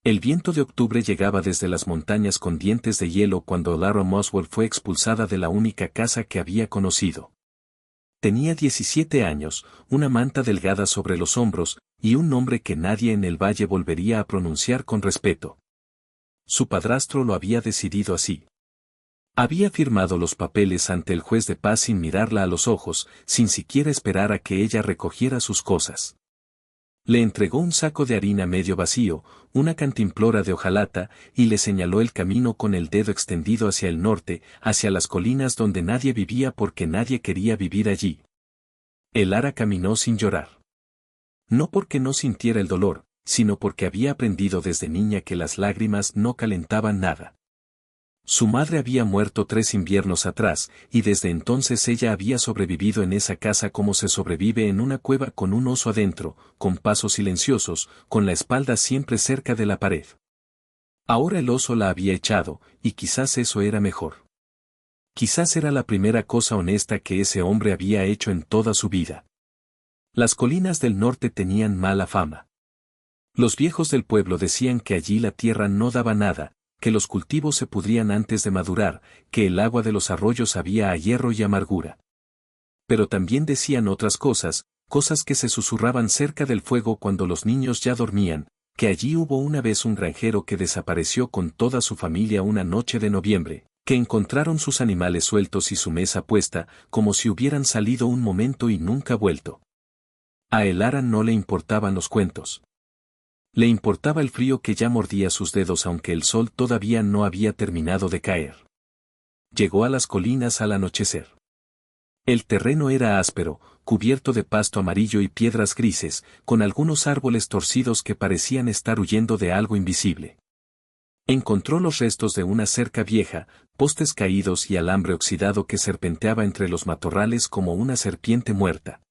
El viento de octubre llegaba desde las montañas con dientes de hielo cuando Lara Muswell fue expulsada de la única casa que había conocido. Tenía 17 años, una manta delgada sobre los hombros, y un nombre que nadie en el valle volvería a pronunciar con respeto. Su padrastro lo había decidido así. Había firmado los papeles ante el juez de paz sin mirarla a los ojos, sin siquiera esperar a que ella recogiera sus cosas. Le entregó un saco de harina medio vacío, una cantimplora de hojalata, y le señaló el camino con el dedo extendido hacia el norte, hacia las colinas donde nadie vivía porque nadie quería vivir allí. Elara caminó sin llorar. No porque no sintiera el dolor, sino porque había aprendido desde niña que las lágrimas no calentaban nada. Su madre había muerto 3 inviernos atrás, y desde entonces ella había sobrevivido en esa casa como se sobrevive en una cueva con un oso adentro, con pasos silenciosos, con la espalda siempre cerca de la pared. Ahora el oso la había echado, y quizás eso era mejor. Quizás era la primera cosa honesta que ese hombre había hecho en toda su vida. Las colinas del norte tenían mala fama. Los viejos del pueblo decían que allí la tierra no daba nada, que los cultivos se pudrían antes de madurar, que el agua de los arroyos sabía a hierro y amargura. Pero también decían otras cosas, cosas que se susurraban cerca del fuego cuando los niños ya dormían, que allí hubo una vez un granjero que desapareció con toda su familia una noche de noviembre, que encontraron sus animales sueltos y su mesa puesta, como si hubieran salido un momento y nunca vuelto. A Elara no le importaban los cuentos. Le importaba el frío que ya mordía sus dedos aunque el sol todavía no había terminado de caer. Llegó a las colinas al anochecer. El terreno era áspero, cubierto de pasto amarillo y piedras grises, con algunos árboles torcidos que parecían estar huyendo de algo invisible. Encontró los restos de una cerca vieja, postes caídos y alambre oxidado que serpenteaba entre los matorrales como una serpiente muerta.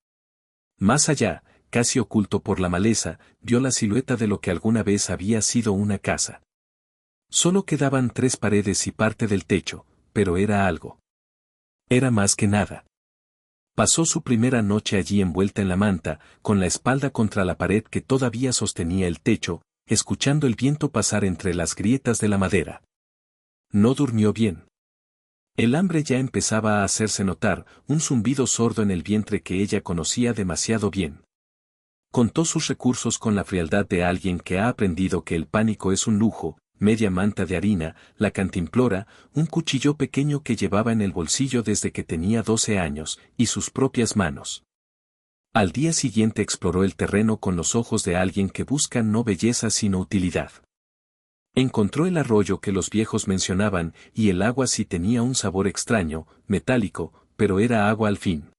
Más allá, casi oculto por la maleza, vio la silueta de lo que alguna vez había sido una casa. Solo quedaban 3 paredes y parte del techo, pero era algo. Era más que nada. Pasó su primera noche allí envuelta en la manta, con la espalda contra la pared que todavía sostenía el techo, escuchando el viento pasar entre las grietas de la madera. No durmió bien. El hambre ya empezaba a hacerse notar, un zumbido sordo en el vientre que ella conocía demasiado bien. Contó sus recursos con la frialdad de alguien que ha aprendido que el pánico es un lujo, media manta de harina, la cantimplora, un cuchillo pequeño que llevaba en el bolsillo desde que tenía 12 años, y sus propias manos. Al día siguiente exploró el terreno con los ojos de alguien que busca no belleza sino utilidad. Encontró el arroyo que los viejos mencionaban, y el agua sí tenía un sabor extraño, metálico, pero era agua al fin.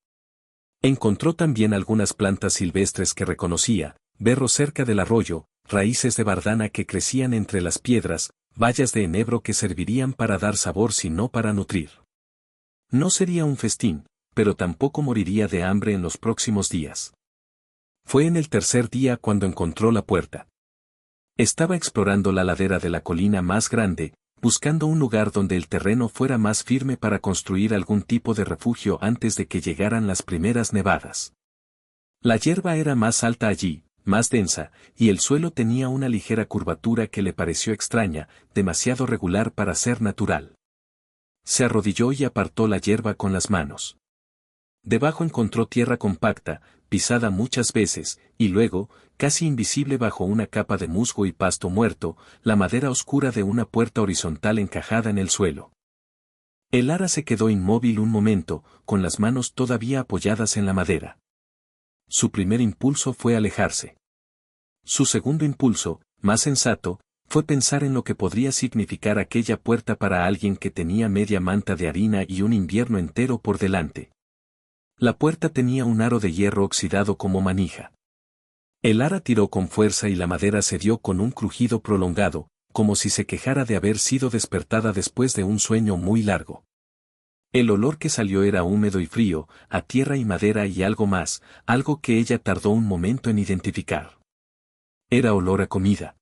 Encontró también algunas plantas silvestres que reconocía, berro cerca del arroyo, raíces de bardana que crecían entre las piedras, bayas de enebro que servirían para dar sabor si no para nutrir. No sería un festín, pero tampoco moriría de hambre en los próximos días. Fue en el tercer día cuando encontró la puerta. Estaba explorando la ladera de la colina más grande, buscando un lugar donde el terreno fuera más firme para construir algún tipo de refugio antes de que llegaran las primeras nevadas. La hierba era más alta allí, más densa, y el suelo tenía una ligera curvatura que le pareció extraña, demasiado regular para ser natural. Se arrodilló y apartó la hierba con las manos. Debajo encontró tierra compacta, pisada muchas veces, y luego, casi invisible bajo una capa de musgo y pasto muerto, la madera oscura de una puerta horizontal encajada en el suelo. Elara se quedó inmóvil un momento, con las manos todavía apoyadas en la madera. Su primer impulso fue alejarse. Su segundo impulso, más sensato, fue pensar en lo que podría significar aquella puerta para alguien que tenía media manta de harina y un invierno entero por delante. La puerta tenía un aro de hierro oxidado como manija. Elara tiró con fuerza y la madera cedió con un crujido prolongado, como si se quejara de haber sido despertada después de un sueño muy largo. El olor que salió era húmedo y frío, a tierra y madera y algo más, algo que ella tardó un momento en identificar. Era olor a comida.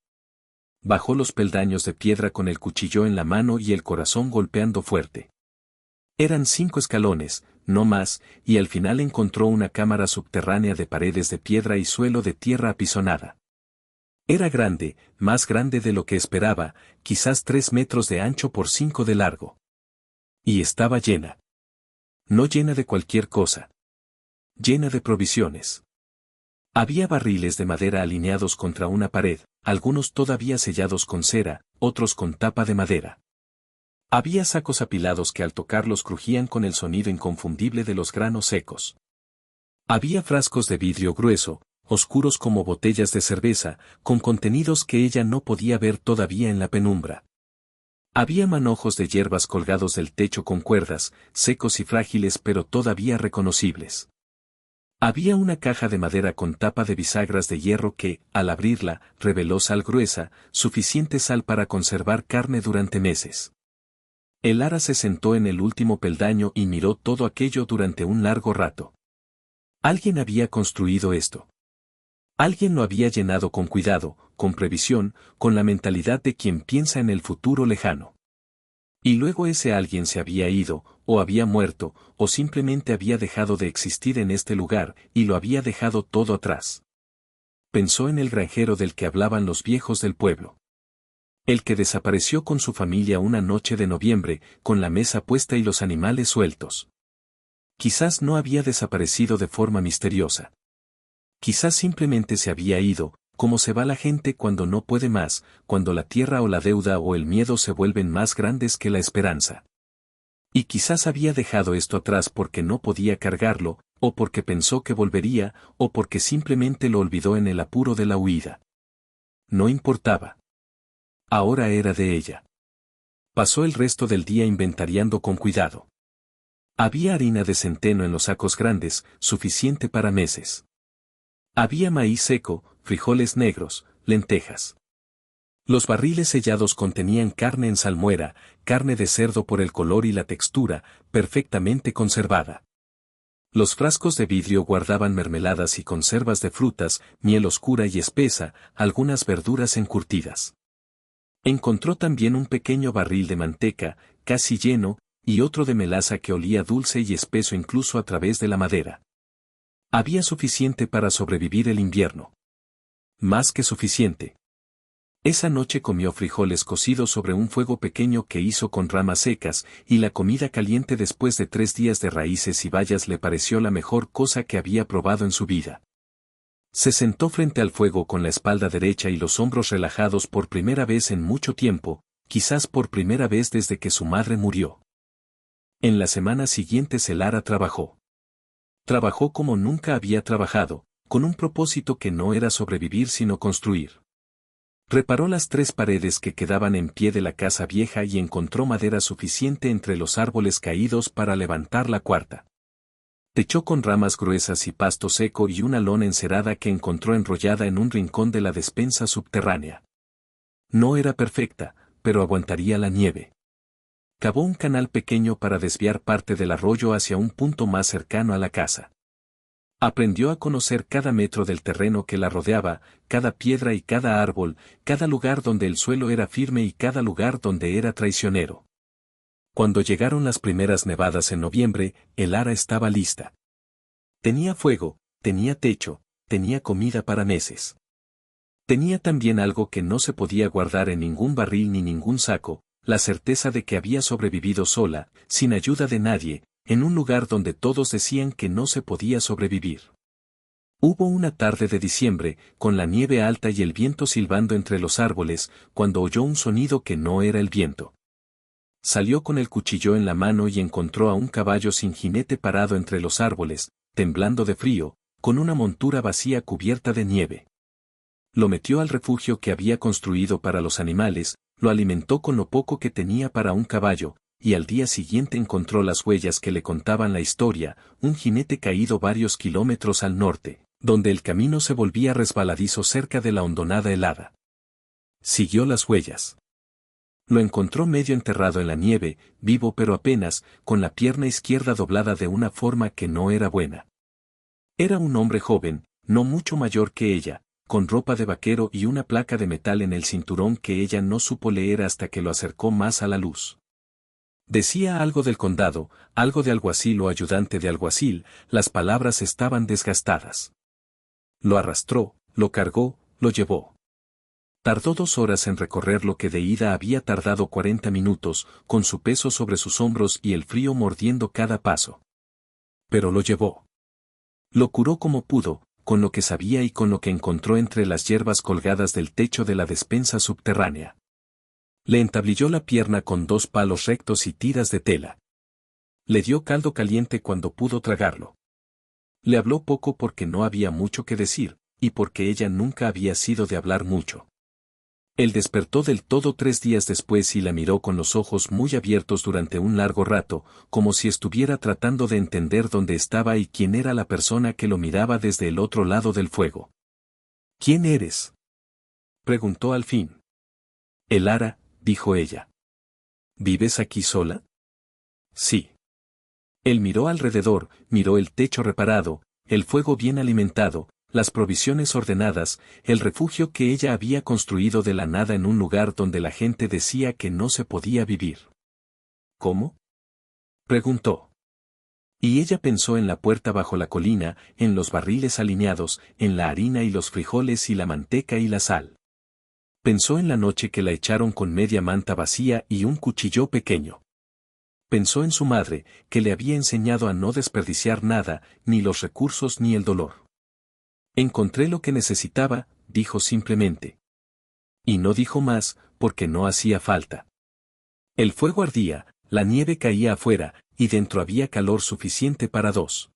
Bajó los peldaños de piedra con el cuchillo en la mano y el corazón golpeando fuerte. Eran 5 escalones, no más, y al final encontró una cámara subterránea de paredes de piedra y suelo de tierra apisonada. Era grande, más grande de lo que esperaba, quizás 3 metros de ancho por 5 de largo. Y estaba llena. No llena de cualquier cosa. Llena de provisiones. Había barriles de madera alineados contra una pared, algunos todavía sellados con cera, otros con tapa de madera. Había sacos apilados que al tocarlos crujían con el sonido inconfundible de los granos secos. Había frascos de vidrio grueso, oscuros como botellas de cerveza, con contenidos que ella no podía ver todavía en la penumbra. Había manojos de hierbas colgados del techo con cuerdas, secos y frágiles pero todavía reconocibles. Había una caja de madera con tapa de bisagras de hierro que, al abrirla, reveló sal gruesa, suficiente sal para conservar carne durante meses. El ara se sentó en el último peldaño y miró todo aquello durante un largo rato. Alguien había construido esto. Alguien lo había llenado con cuidado, con previsión, con la mentalidad de quien piensa en el futuro lejano. Y luego ese alguien se había ido, o había muerto, o simplemente había dejado de existir en este lugar, y lo había dejado todo atrás. Pensó en el granjero del que hablaban los viejos del pueblo. El que desapareció con su familia una noche de noviembre, con la mesa puesta y los animales sueltos. Quizás no había desaparecido de forma misteriosa. Quizás simplemente se había ido, como se va la gente cuando no puede más, cuando la tierra o la deuda o el miedo se vuelven más grandes que la esperanza. Y quizás había dejado esto atrás porque no podía cargarlo, o porque pensó que volvería, o porque simplemente lo olvidó en el apuro de la huida. No importaba. Ahora era de ella. Pasó el resto del día inventariando con cuidado. Había harina de centeno en los sacos grandes, suficiente para meses. Había maíz seco, frijoles negros, lentejas. Los barriles sellados contenían carne en salmuera, carne de cerdo por el color y la textura, perfectamente conservada. Los frascos de vidrio guardaban mermeladas y conservas de frutas, miel oscura y espesa, algunas verduras encurtidas. Encontró también un pequeño barril de manteca, casi lleno, y otro de melaza que olía dulce y espeso incluso a través de la madera. Había suficiente para sobrevivir el invierno. Más que suficiente. Esa noche comió frijoles cocidos sobre un fuego pequeño que hizo con ramas secas, y la comida caliente después de 3 días de raíces y bayas le pareció la mejor cosa que había probado en su vida. Se sentó frente al fuego con la espalda derecha y los hombros relajados por primera vez en mucho tiempo, quizás por primera vez desde que su madre murió. En la semana siguiente Lara trabajó. Trabajó como nunca había trabajado, con un propósito que no era sobrevivir sino construir. Reparó las 3 paredes que quedaban en pie de la casa vieja y encontró madera suficiente entre los árboles caídos para levantar la 4ª. Techó con ramas gruesas y pasto seco y una lona encerada que encontró enrollada en un rincón de la despensa subterránea. No era perfecta, pero aguantaría la nieve. Cavó un canal pequeño para desviar parte del arroyo hacia un punto más cercano a la casa. Aprendió a conocer cada metro del terreno que la rodeaba, cada piedra y cada árbol, cada lugar donde el suelo era firme y cada lugar donde era traicionero. Cuando llegaron las primeras nevadas en noviembre, el ara estaba lista. Tenía fuego, tenía techo, tenía comida para meses. Tenía también algo que no se podía guardar en ningún barril ni ningún saco, la certeza de que había sobrevivido sola, sin ayuda de nadie, en un lugar donde todos decían que no se podía sobrevivir. Hubo una tarde de diciembre, con la nieve alta y el viento silbando entre los árboles, cuando oyó un sonido que no era el viento. Salió con el cuchillo en la mano y encontró a un caballo sin jinete parado entre los árboles, temblando de frío, con una montura vacía cubierta de nieve. Lo metió al refugio que había construido para los animales, lo alimentó con lo poco que tenía para un caballo, y al día siguiente encontró las huellas que le contaban la historia, un jinete caído varios kilómetros al norte, donde el camino se volvía resbaladizo cerca de la hondonada helada. Siguió las huellas. Lo encontró medio enterrado en la nieve, vivo pero apenas, con la pierna izquierda doblada de una forma que no era buena. Era un hombre joven, no mucho mayor que ella, con ropa de vaquero y una placa de metal en el cinturón que ella no supo leer hasta que lo acercó más a la luz. Decía algo del condado, algo de alguacil o ayudante de alguacil, las palabras estaban desgastadas. Lo arrastró, lo cargó, lo llevó. Tardó 2 horas en recorrer lo que de ida había tardado 40 minutos, con su peso sobre sus hombros y el frío mordiendo cada paso. Pero lo llevó. Lo curó como pudo, con lo que sabía y con lo que encontró entre las hierbas colgadas del techo de la despensa subterránea. Le entablilló la pierna con 2 palos rectos y tiras de tela. Le dio caldo caliente cuando pudo tragarlo. Le habló poco porque no había mucho que decir, y porque ella nunca había sido de hablar mucho. Él despertó del todo 3 días después y la miró con los ojos muy abiertos durante un largo rato, como si estuviera tratando de entender dónde estaba y quién era la persona que lo miraba desde el otro lado del fuego. ¿Quién eres?, preguntó al fin. Elara, dijo ella. ¿Vives aquí sola? Sí. Él miró alrededor, miró el techo reparado, el fuego bien alimentado, las provisiones ordenadas, el refugio que ella había construido de la nada en un lugar donde la gente decía que no se podía vivir. ¿Cómo?, preguntó. Y ella pensó en la puerta bajo la colina, en los barriles alineados, en la harina y los frijoles y la manteca y la sal. Pensó en la noche que la echaron con media manta vacía y un cuchillo pequeño. Pensó en su madre, que le había enseñado a no desperdiciar nada, ni los recursos ni el dolor. Encontré lo que necesitaba, dijo simplemente. Y no dijo más, porque no hacía falta. El fuego ardía, la nieve caía afuera, y dentro había calor suficiente para 2.